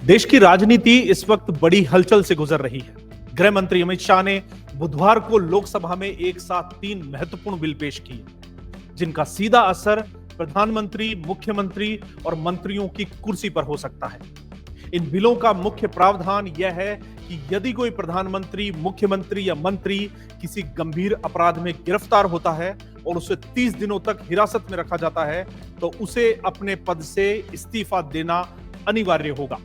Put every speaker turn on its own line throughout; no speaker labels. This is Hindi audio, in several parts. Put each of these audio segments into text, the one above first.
देश की राजनीति इस वक्त बड़ी हलचल से गुजर रही है। गृह मंत्री अमित शाह ने बुधवार को लोकसभा में एक साथ 3 महत्वपूर्ण बिल पेश किए, जिनका सीधा असर प्रधानमंत्री, मुख्यमंत्री और मंत्रियों की कुर्सी पर हो सकता है। इन बिलों का मुख्य प्रावधान यह है कि यदि कोई प्रधानमंत्री, मुख्यमंत्री या मंत्री किसी गंभीर अपराध में गिरफ्तार होता है और उसे 30 दिनों तक हिरासत में रखा जाता है, तो उसे अपने पद से इस्तीफा देना अनिवार्य होगा।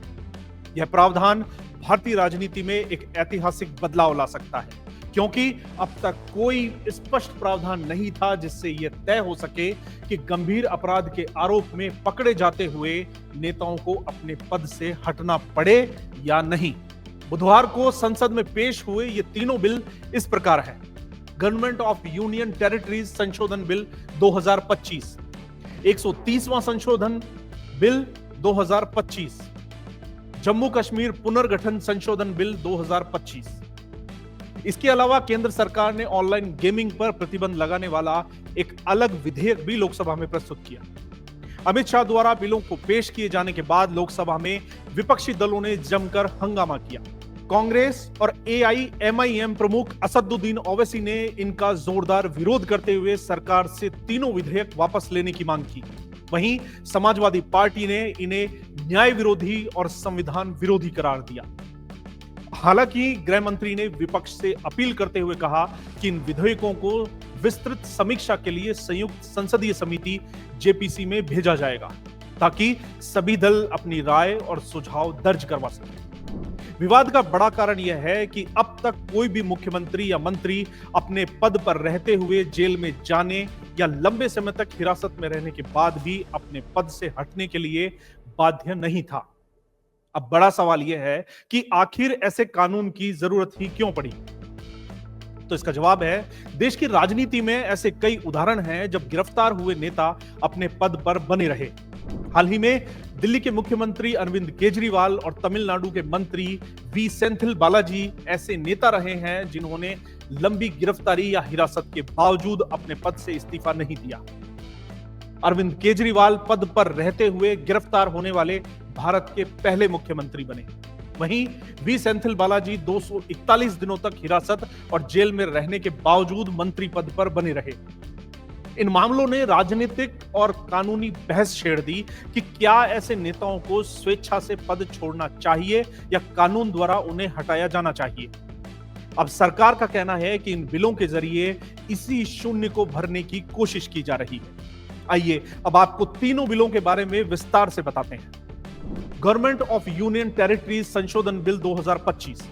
यह प्रावधान भारतीय राजनीति में एक ऐतिहासिक बदलाव ला सकता है, क्योंकि अब तक कोई स्पष्ट प्रावधान नहीं था जिससे यह तय हो सके कि गंभीर अपराध के आरोप में पकड़े जाते हुए नेताओं को अपने पद से हटना पड़े या नहीं। बुधवार को संसद में पेश हुए ये तीनों बिल इस प्रकार है। गवर्नमेंट ऑफ यूनियन टेरिटरीज संशोधन बिल 2025, 130वां संशोधन बिल 2025, जम्मू कश्मीर पुनर्गठन संशोधन बिल 2025। इसके अलावा केंद्र सरकार ने ऑनलाइन गेमिंग पर प्रतिबंध लगाने वाला एक अलग विधेयक भी लोकसभा में प्रस्तुत किया। अमित शाह द्वारा बिलों को पेश किए जाने के बाद लोकसभा में विपक्षी दलों ने जमकर हंगामा किया। कांग्रेस और एआईएमआईएम प्रमुख असदुद्दीन ओवैसी ने इनका जोरदार विरोध करते हुए सरकार से तीनों विधेयक वापस लेने की मांग की। वहीं समाजवादी पार्टी ने इन्हें न्याय विरोधी और संविधान विरोधी करार दिया। हालांकि गृह मंत्री ने विपक्ष से अपील करते हुए कहा कि इन विधेयकों को विस्तृत समीक्षा के लिए संयुक्त संसदीय समिति जेपीसी में भेजा जाएगा, ताकि सभी दल अपनी राय और सुझाव दर्ज करवा सकें। विवाद का बड़ा कारण यह है कि अब तक कोई भी मुख्यमंत्री या मंत्री अपने पद पर रहते हुए जेल में जाने या लंबे समय तक हिरासत में रहने के बाद भी अपने पद से हटने के लिए बाध्य नहीं था। अब बड़ा सवाल यह है कि आखिर ऐसे कानून की जरूरत ही क्यों पड़ी? तो इसका जवाब है, देश की राजनीति में ऐसे कई उदाहरण हैं जब गिरफ्तार हुए नेता अपने पद पर बने रहे। हाल ही में दिल्ली के मुख्यमंत्री अरविंद केजरीवाल और तमिलनाडु के मंत्री वी सेंथिल बालाजी ऐसे नेता रहे हैं जिन्होंने लंबी गिरफ्तारी या हिरासत के बावजूद अपने पद से इस्तीफा नहीं दिया। अरविंद केजरीवाल पद पर रहते हुए गिरफ्तार होने वाले भारत के पहले मुख्यमंत्री बने। वहीं वी सेंथिल बालाजी 241 दिनों तक हिरासत और जेल में रहने के बावजूद मंत्री पद पर बने रहे। इन मामलों ने राजनीतिक और कानूनी बहस छेड़ दी कि क्या ऐसे नेताओं को स्वेच्छा से पद छोड़ना चाहिए या कानून द्वारा उन्हें हटाया जाना चाहिए। अब सरकार का कहना है कि इन बिलों के जरिए इसी शून्य को भरने की कोशिश की जा रही है। आइए अब आपको तीनों बिलों के बारे में विस्तार से बताते हैं। गवर्नमेंट ऑफ यूनियन टेरिटरीज संशोधन बिल 2025।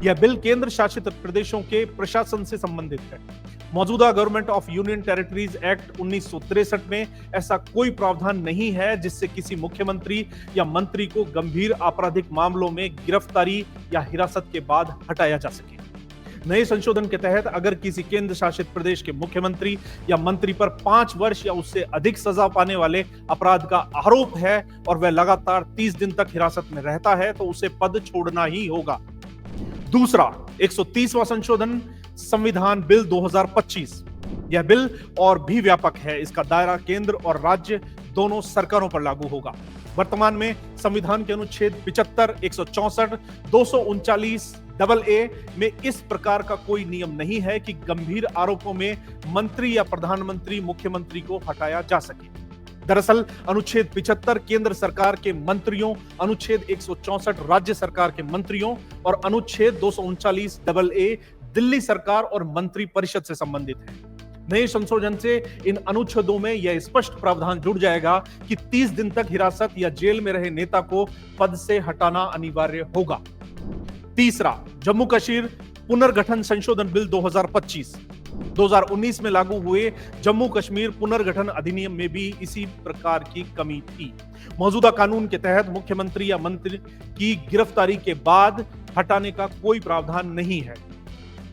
यह बिल केंद्र शासित प्रदेशों के प्रशासन से संबंधित है। मौजूदा government of union territories act 1963 में ऐसा कोई प्रावधान नहीं है जिससे किसी मुख्यमंत्री या मंत्री को गंभीर आपराधिक मामलों में गिरफ्तारी या हिरासत के बाद हटाया जा सके। नए संशोधन के तहत अगर किसी केंद्र शासित प्रदेश के मुख्यमंत्री या मंत्री पर 5 वर्ष या उससे अधिक सजा पाने वाले अपराध का आरोप है और वह लगातार 30 दिन तक हिरासत में रहता है, तो उसे पद छोड़ना ही होगा। दूसरा, 130वां संशोधन संविधान बिल 2025। यह बिल और भी व्यापक है। इसका दायरा केंद्र और राज्य दोनों सरकारों पर लागू होगा। वर्तमान में संविधान के अनुच्छेद 75, 164, 239 AA में इस प्रकार का कोई नियम नहीं है कि गंभीर आरोपों में मंत्री या प्रधानमंत्री, मुख्यमंत्री को हटाया जा सके। दरअसल अनुच्छेद 75 केंद्र सरकार के मंत्रियों, अनुच्छेद 164 राज्य सरकार के मंत्रियों और अनुच्छेद 239 AA दिल्ली सरकार और मंत्री परिषद से संबंधित है। नए संशोधन से इन अनुच्छेदों में यह स्पष्ट प्रावधान जुड़ जाएगा कि 30 दिन तक हिरासत या जेल में रहे नेता को पद से हटाना अनिवार्य होगा। तीसरा, जम्मू कश्मीर पुनर्गठन संशोधन बिल 2025। 2019 में लागू हुए जम्मू कश्मीर पुनर्गठन अधिनियम में भी इसी प्रकार की कमी थी। मौजूदा कानून के तहत मुख्यमंत्री या मंत्री की गिरफ्तारी के बाद हटाने का कोई प्रावधान नहीं है।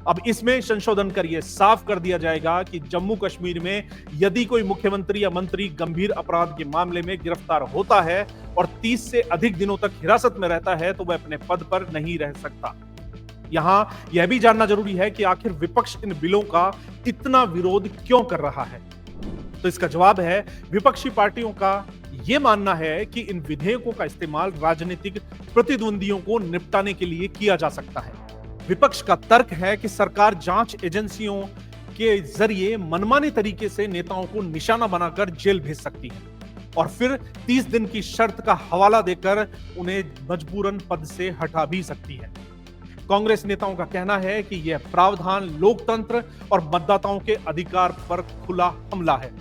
अब इसमें संशोधन कर यह साफ कर दिया जाएगा कि जम्मू कश्मीर में यदि कोई मुख्यमंत्री या मंत्री गंभीर अपराध के मामले में गिरफ्तार होता है और 30 से अधिक दिनों तक हिरासत में रहता है, तो वह अपने पद पर नहीं रह सकता। यहां यह भी जानना जरूरी है कि आखिर विपक्ष इन बिलों का इतना विरोध क्यों कर रहा है। तो इसका जवाब है, विपक्षी पार्टियों का यह मानना है कि इन विधेयकों का इस्तेमाल राजनीतिक प्रतिद्वंदियों को निपटाने के लिए किया जा सकता है। विपक्ष का तर्क है कि सरकार जांच एजेंसियों के जरिए मनमाने तरीके से नेताओं को निशाना बनाकर जेल भेज सकती है और फिर 30 दिन की शर्त का हवाला देकर उन्हें मजबूरन पद से हटा भी सकती है। कांग्रेस नेताओं का कहना है कि यह प्रावधान लोकतंत्र और मतदाताओं के अधिकार पर खुला हमला है।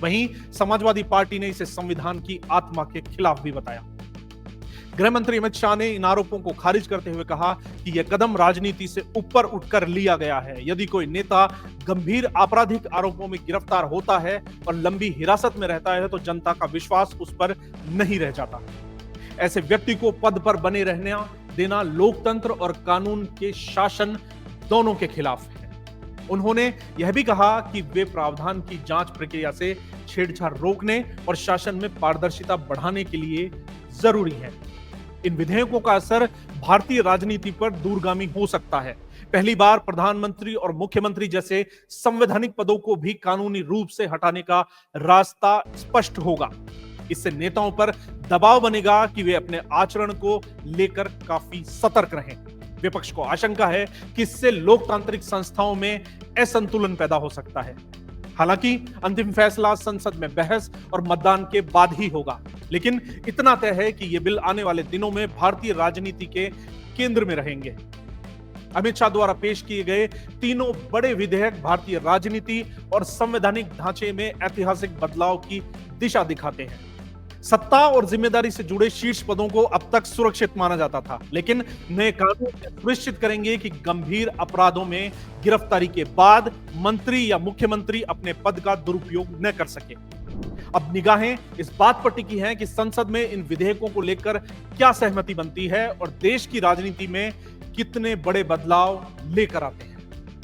वहीं समाजवादी पार्टी ने इसे संविधान की आत्मा के खिलाफ भी बताया। गृह मंत्री अमित शाह ने इन आरोपों को खारिज करते हुए कहा कि यह कदम राजनीति से ऊपर उठकर लिया गया है। यदि कोई नेता गंभीर आपराधिक आरोपों में गिरफ्तार होता है और लंबी हिरासत में रहता है तो जनता का विश्वास उस पर नहीं रह जाता। ऐसे व्यक्ति को पद पर बने रहने देना लोकतंत्र और कानून के शासन दोनों के खिलाफ है। उन्होंने यह भी कहा कि वे प्रावधान की जांच प्रक्रिया से छेड़छाड़ रोकने और शासन में पारदर्शिता बढ़ाने के लिए जरूरी है। इन विधेयकों का असर भारतीय राजनीति पर दूरगामी हो सकता है। पहली बार प्रधानमंत्री और मुख्यमंत्री जैसे संवैधानिक पदों को भी कानूनी रूप से हटाने का रास्ता स्पष्ट होगा। इससे नेताओं पर दबाव बनेगा कि वे अपने आचरण को लेकर काफी सतर्क रहें। विपक्ष को आशंका है कि इससे लोकतांत्रिक संस्थाओं में असंतुलन पैदा हो सकता है। हालांकि अंतिम फैसला संसद में बहस और मतदान के बाद ही होगा, लेकिन इतना तय है कि ये बिल आने वाले दिनों में भारतीय राजनीति के केंद्र में रहेंगे। अमित शाह द्वारा पेश किए गए तीनों बड़े विधेयक भारतीय राजनीति और संवैधानिक ढांचे में ऐतिहासिक बदलाव की दिशा दिखाते हैं। सत्ता और जिम्मेदारी से जुड़े शीर्ष पदों को अब तक सुरक्षित माना जाता था, लेकिन नए कानून सुनिश्चित करेंगे कि गंभीर अपराधों में गिरफ्तारी के बाद मंत्री या मुख्यमंत्री अपने पद का दुरुपयोग न कर सके। अब निगाहें इस बात पर टिकी हैं कि संसद में इन विधेयकों को लेकर क्या सहमति बनती है और देश की राजनीति में कितने बड़े बदलाव लेकर आते हैं।